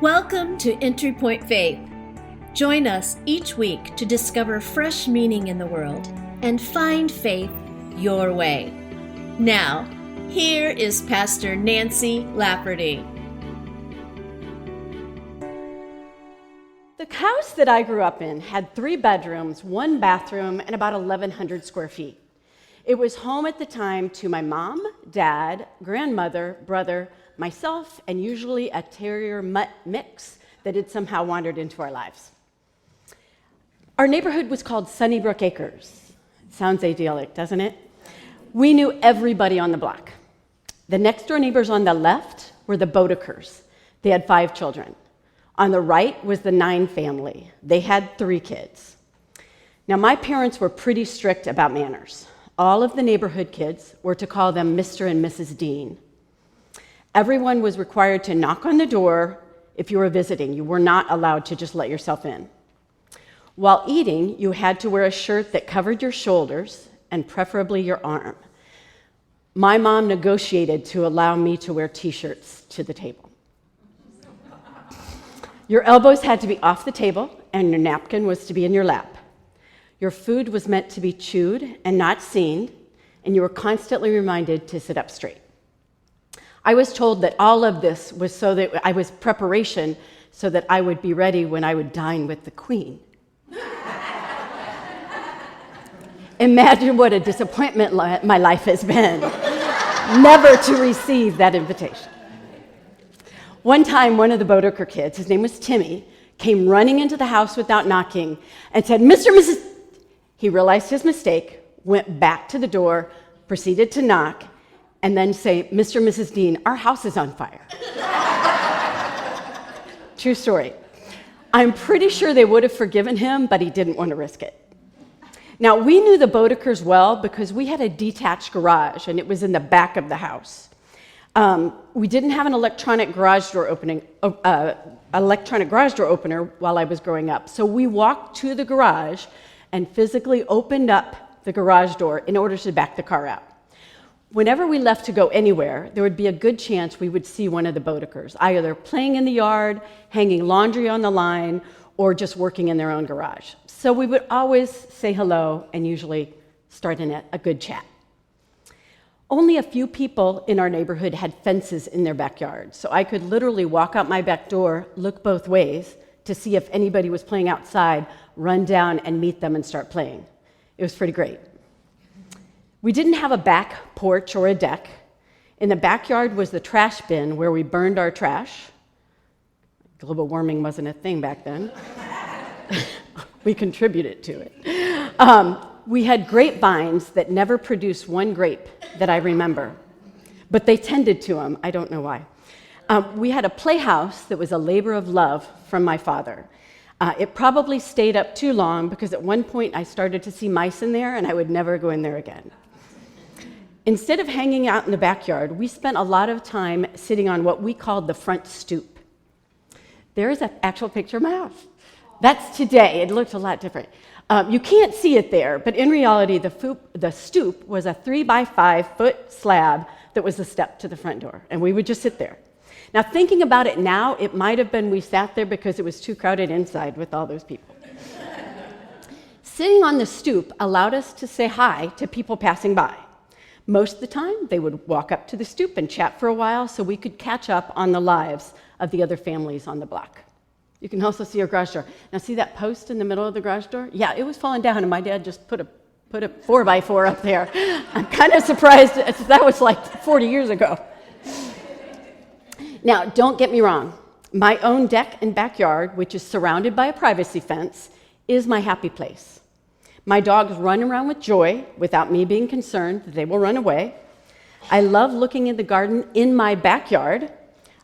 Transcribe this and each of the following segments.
Welcome to Entry Point Faith. Join us each week to discover fresh meaning in the world and find faith your way. Now, here is Pastor Nancy Lafferty. The house that I grew up in had 3 bedrooms, 1 bathroom, and about 1,100 square feet. It was home at the time to my mom, dad, grandmother, brother, myself, and usually a terrier mutt mix that had somehow wandered into our lives. Our neighborhood was called Sunnybrook Acres. Sounds idyllic, doesn't it? We knew everybody on the block. The next door neighbors on the left were the Bettys. They had 5 children. On the right was the Nine family. They had 3 kids. Now, my parents were pretty strict about manners. All of the neighborhood kids were to call them Mr. and Mrs. Dean. Everyone was required to knock on the door if you were visiting. You were not allowed to just let yourself in. While eating, you had to wear a shirt that covered your shoulders and preferably your arm. My mom negotiated to allow me to wear t-shirts to the table. Your elbows had to be off the table, and your napkin was to be in your lap. Your food was meant to be chewed and not seen, and you were constantly reminded to sit up straight. I was told that all of this was so that I was preparation so that I would be ready when I would dine with the Queen. Imagine what a disappointment my life has been, never to receive that invitation. One time, one of the Bodeker kids, his name was Timmy, came running into the house without knocking and said, "Mr. and Mrs." He realized his mistake, went back to the door, proceeded to knock, and then say, "Mr. and Mrs. Dean, our house is on fire." True story. I'm pretty sure they would have forgiven him, but he didn't want to risk it. Now, we knew the Bodekers well because we had a detached garage, and it was in the back of the house. We didn't have an electronic garage door opener while I was growing up, so we walked to the garage and physically opened up the garage door in order to back the car out. Whenever we left to go anywhere, there would be a good chance we would see one of the Bodekers, either playing in the yard, hanging laundry on the line, or just working in their own garage. So we would always say hello and usually start in a good chat. Only a few people in our neighborhood had fences in their backyard, so I could literally walk out my back door, look both ways to see if anybody was playing outside, run down and meet them and start playing. It was pretty great. We didn't have a back porch or a deck. In the backyard was the trash bin where we burned our trash. Global warming wasn't a thing back then. We contributed to it. We had grapevines that never produced one grape that I remember, but they tended to them. I don't know why. We had a playhouse that was a labor of love from my father. It probably stayed up too long because at one point I started to see mice in there and I would never go in there again. Instead of hanging out in the backyard, we spent a lot of time sitting on what we called the front stoop. There is an actual picture of my house. That's today. It looked a lot different. You can't see it there, but in reality, the stoop was a 3-by-5-foot slab that was the step to the front door, and we would just sit there. Now, thinking about it now, it might have been we sat there because it was too crowded inside with all those people. Sitting on the stoop allowed us to say hi to people passing by. Most of the time, they would walk up to the stoop and chat for a while so we could catch up on the lives of the other families on the block. You can also see our garage door. Now, see that post in the middle of the garage door? Yeah, it was falling down, and my dad just put a 4x4 up there. I'm kind of surprised that was like 40 years ago. Now, don't get me wrong. My own deck and backyard, which is surrounded by a privacy fence, is my happy place. My dogs run around with joy without me being concerned that they will run away. I love looking in the garden in my backyard.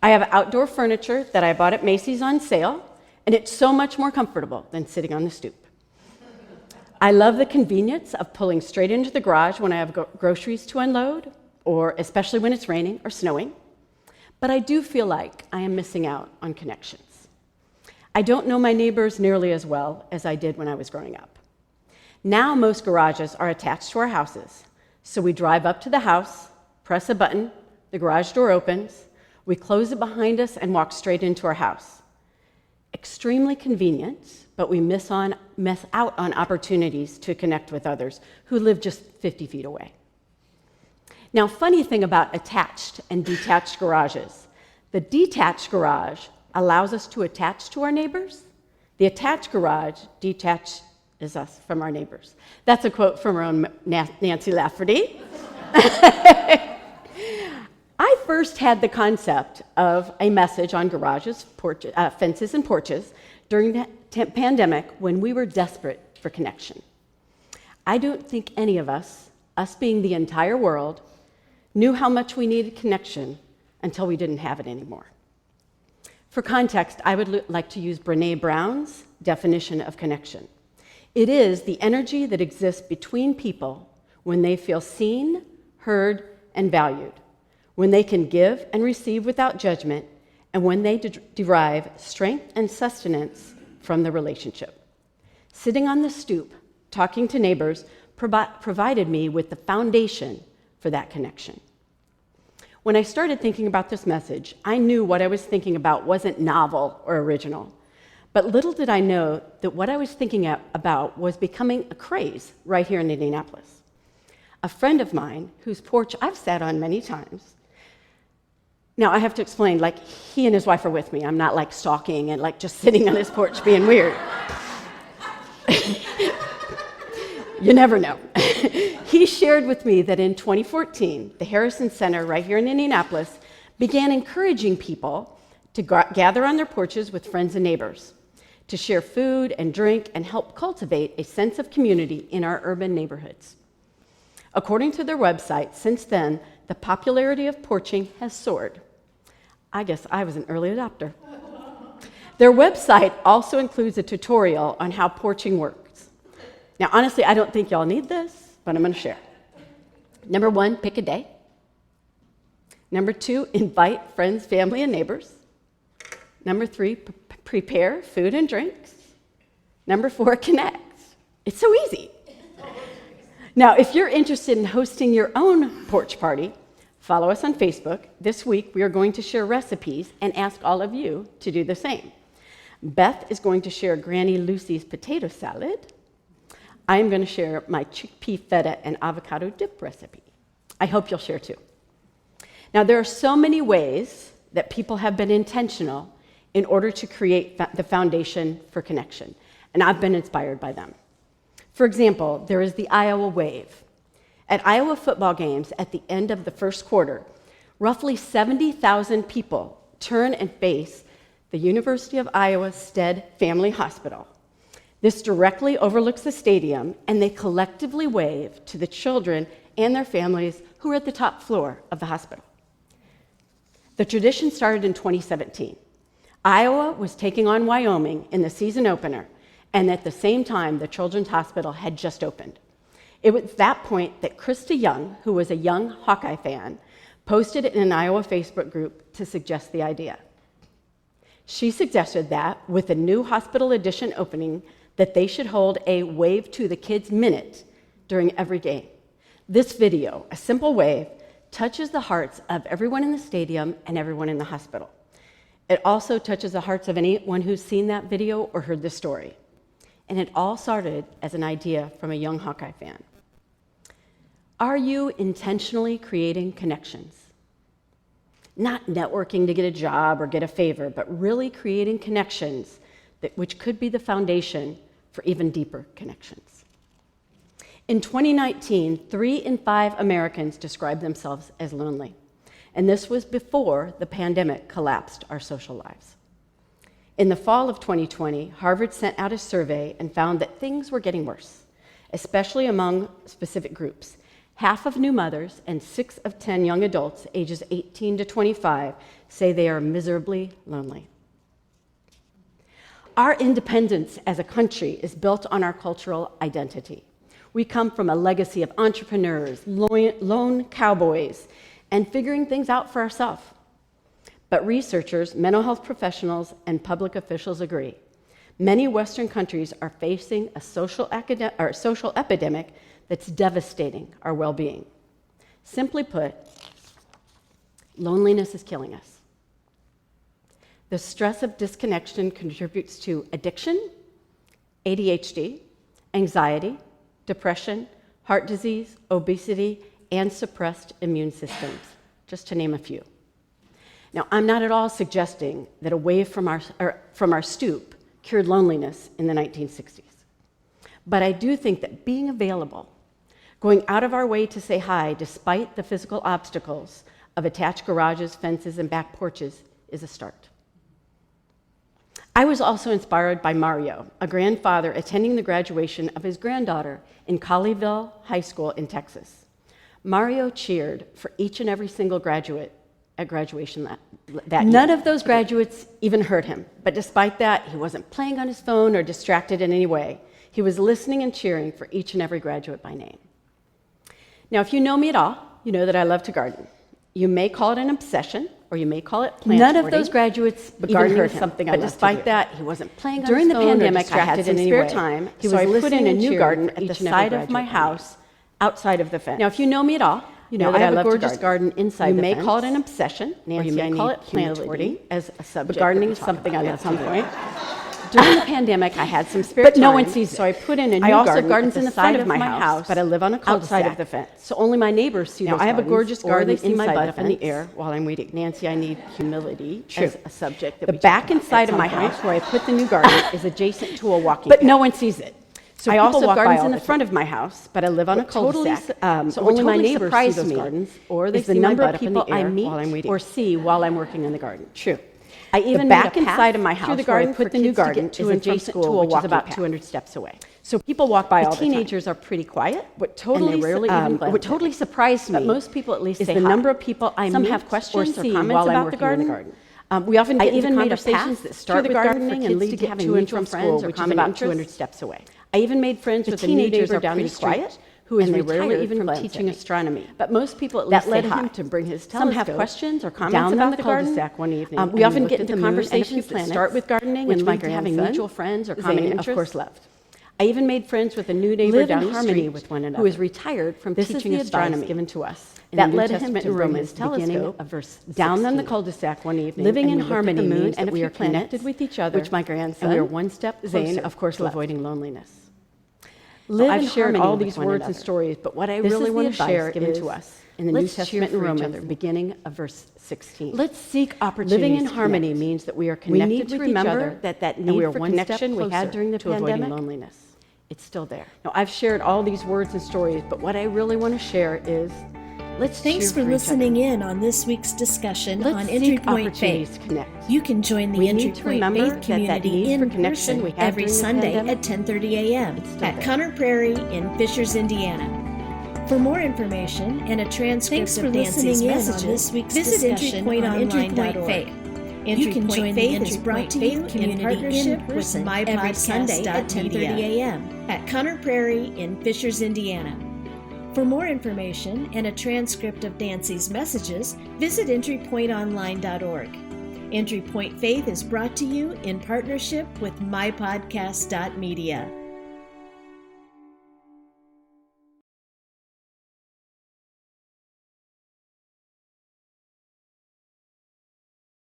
I have outdoor furniture that I bought at Macy's on sale, and it's so much more comfortable than sitting on the stoop. I love the convenience of pulling straight into the garage when I have groceries to unload, or especially when it's raining or snowing. But I do feel like I am missing out on connections. I don't know my neighbors nearly as well as I did when I was growing up. Now most garages are attached to our houses, so we drive up to the house, press a button, the garage door opens, We close it behind us and walk straight into our house. Extremely convenient, but we miss out on opportunities to connect with others who live just 50 feet away. Now, funny thing about attached and detached garages. The detached garage allows us to attach to our neighbors. The attached garage detaches us from our neighbors. That's a quote from our own Nancy Lafferty. I first had the concept of a message on garages, fences, and porches during the pandemic when we were desperate for connection. I don't think any of us being the entire world, knew how much we needed connection until we didn't have it anymore. For context, I would like to use Brené Brown's definition of connection. It is the energy that exists between people when they feel seen, heard, and valued, when they can give and receive without judgment, and when they derive strength and sustenance from the relationship. Sitting on the stoop, talking to neighbors, provided me with the foundation for that connection. When I started thinking about this message, I knew what I was thinking about wasn't novel or original. But little did I know that what I was thinking about was becoming a craze right here in Indianapolis. A friend of mine, whose porch I've sat on many times. Now, I have to explain, he and his wife are with me. I'm not, stalking and, just sitting on his porch being weird. You never know. He shared with me that in 2014, the Harrison Center right here in Indianapolis began encouraging people to gather on their porches with friends and neighbors, to share food and drink and help cultivate a sense of community in our urban neighborhoods. According to their website, since then, the popularity of porching has soared. I guess I was an early adopter. Their website also includes a tutorial on how porching works. Now, honestly, I don't think y'all need this, but I'm going to share. Number 1, pick a day. Number 2, invite friends, family, and neighbors. Number 3, prepare food and drinks. Number 4, connect. It's so easy. Now, if you're interested in hosting your own porch party, follow us on Facebook. This week, we are going to share recipes and ask all of you to do the same. Beth is going to share Granny Lucy's potato salad. I am going to share my chickpea feta and avocado dip recipe. I hope you'll share too. Now, there are so many ways that people have been intentional in order to create the foundation for connection, and I've been inspired by them. For example, there is the Iowa Wave. At Iowa football games at the end of the first quarter, roughly 70,000 people turn and face the University of Iowa Stead Family Hospital. This directly overlooks the stadium, and they collectively wave to the children and their families who are at the top floor of the hospital. The tradition started in 2017. Iowa was taking on Wyoming in the season opener, and at the same time, the Children's Hospital had just opened. It was that point that Krista Young, who was a young Hawkeye fan, posted in an Iowa Facebook group to suggest the idea. She suggested that, with a new hospital edition opening, that they should hold a Wave to the Kids minute during every game. This video, a simple wave, touches the hearts of everyone in the stadium and everyone in the hospital. It also touches the hearts of anyone who's seen that video or heard the story. And it all started as an idea from a young Hawkeye fan. Are you intentionally creating connections? Not networking to get a job or get a favor, but really creating connections which could be the foundation for even deeper connections. In 2019, 3 in 5 Americans described themselves as lonely, and this was before the pandemic collapsed our social lives. In the fall of 2020, Harvard sent out a survey and found that things were getting worse, especially among specific groups. Half of new mothers and 6 of 10 young adults ages 18 to 25 say they are miserably lonely. Our independence as a country is built on our cultural identity. We come from a legacy of entrepreneurs, lone cowboys, and figuring things out for ourselves. But researchers, mental health professionals, and public officials agree. Many Western countries are facing a social epidemic that's devastating our well-being. Simply put, loneliness is killing us. The stress of disconnection contributes to addiction, ADHD, anxiety, depression, heart disease, obesity, and suppressed immune systems, just to name a few. Now, I'm not at all suggesting that away from our stoop cured loneliness in the 1960s. But I do think that being available, going out of our way to say hi despite the physical obstacles of attached garages, fences, and back porches is a start. I was also inspired by Mario, a grandfather attending the graduation of his granddaughter in Colleyville High School in Texas. Mario cheered for each and every single graduate at graduation that year. None of those graduates even heard him, but despite that, he wasn't playing on his phone or distracted in any way. He was listening and cheering for each and every graduate by name. Now, if you know me at all, you know that I love to garden. You may call it an obsession, or you may call it plant None of hoarding, those graduates but even gardening heard is him. something I But love to despite do. that, he wasn't playing on During his the phone or pandemic, I had distracted some in any spare way. time, He so was I put in listening a and new cheering garden for at the each and side every of my graduate by name. house, outside of the fence. Now, if you know me at all, you know Now, that I have love a to gorgeous garden inside You the may fence, call it an obsession, or Nancy, you may I call need it plant humility hoarding, as a subject. but gardening that is we talk something I about love at some to do. point. During the pandemic, I had some spare But time, no one sees so it. I put in a new I also garden gardens at in the the front side of my my house, house, but I live on a outside cul-de-sac of the fence. so only my neighbors see Now, those I have a gardens, gorgeous or garden they see my inside butt the up in the fence. air while I'm weeding. Nancy, I need humility True. as a subject that The we back talk about inside at of my some point. house where I put the new garden is adjacent to a walking But path. no one sees it. So I people also walk by gardens all in the the front time. of my house, but I live on a What totally cul-de-sac, so only what my totally neighbors see surprised those me gardens, or they is the see my number butt of up in the people I air meet while I'm weeding. or see while I'm working in the garden. True. I even the made back a path inside of my through house the where I garden put for the new kids to garden get to is and from adjacent school, to a which is walking about path. 200 steps away. So people walk by all The the time. teenagers are pretty quiet. What totally, and they rarely even glance what at totally me. surprised me, But most people at least is say the hi. number of people I Some meet have questions or or see comments while I'm about working the garden. in the garden. We often I get into even made a conversations path that start through with the gardening gardening and and lead lead to to having to and mutual from friends, school, or which is common about interests. 200 steps away. I even made friends The with a new teenagers neighbor are down pretty the street quiet, who is and they retired rarely even from glance at teaching me. astronomy. But most people at least That led say hi. him to bring his Some telescope have questions or comments down on about the the garden. cul-de-sac one evening. We and often looked get at into the moon and a few conversations that planets, start with gardening which and my lead to having grandson, mutual friends or common Zane, interests. of course, loved. I even made friends with a new neighbor Live down in the harmony street with one another. who is retired from This teaching is the astronomy. advice given to us in That the New led him Testament to in bring Romans, his beginning telescope of verse down on the 16. cul-de-sac one evening. Living and in we looked at harmony the moon means and that we are connected with each other, which my grandson, and we are one step closer Zane, of course, to loved. avoiding loneliness. Live I've in shared harmony all with these one words and another. stories, but what I This really is the want to advice share given is to us in the let's New Testament cheer in for each Romans, other. beginning of verse 16. Let's seek opportunities. Living in to harmony connect. means that we are We connected need to with each remember other, that and need we are for one step connection we had closer during the to avoiding pandemic. loneliness. It's still there. Now, I've shared all these words and stories, but what I really want to share is let's Thanks cheer for each listening other. in on this week's discussion Let's on seek Entry Point opportunities Faith. to connect. You can join the We Entry need to Point remember Faith that community need for in connection person we had every during the Sunday pandemic, at 10:30 a.m. it's still at there. Conner Prairie in Fishers, Indiana. For more information and a transcript of Nancy's messages, visit Entry Point Online.org. You can join the Entry Point Faith community in person every Sunday at 10:30 a.m. at Conner Prairie in Fishers, Indiana. For more information and a transcript of Nancy's messages, visit entrypointonline.org. Entry Point Faith is brought to you in partnership with mypodcast.media.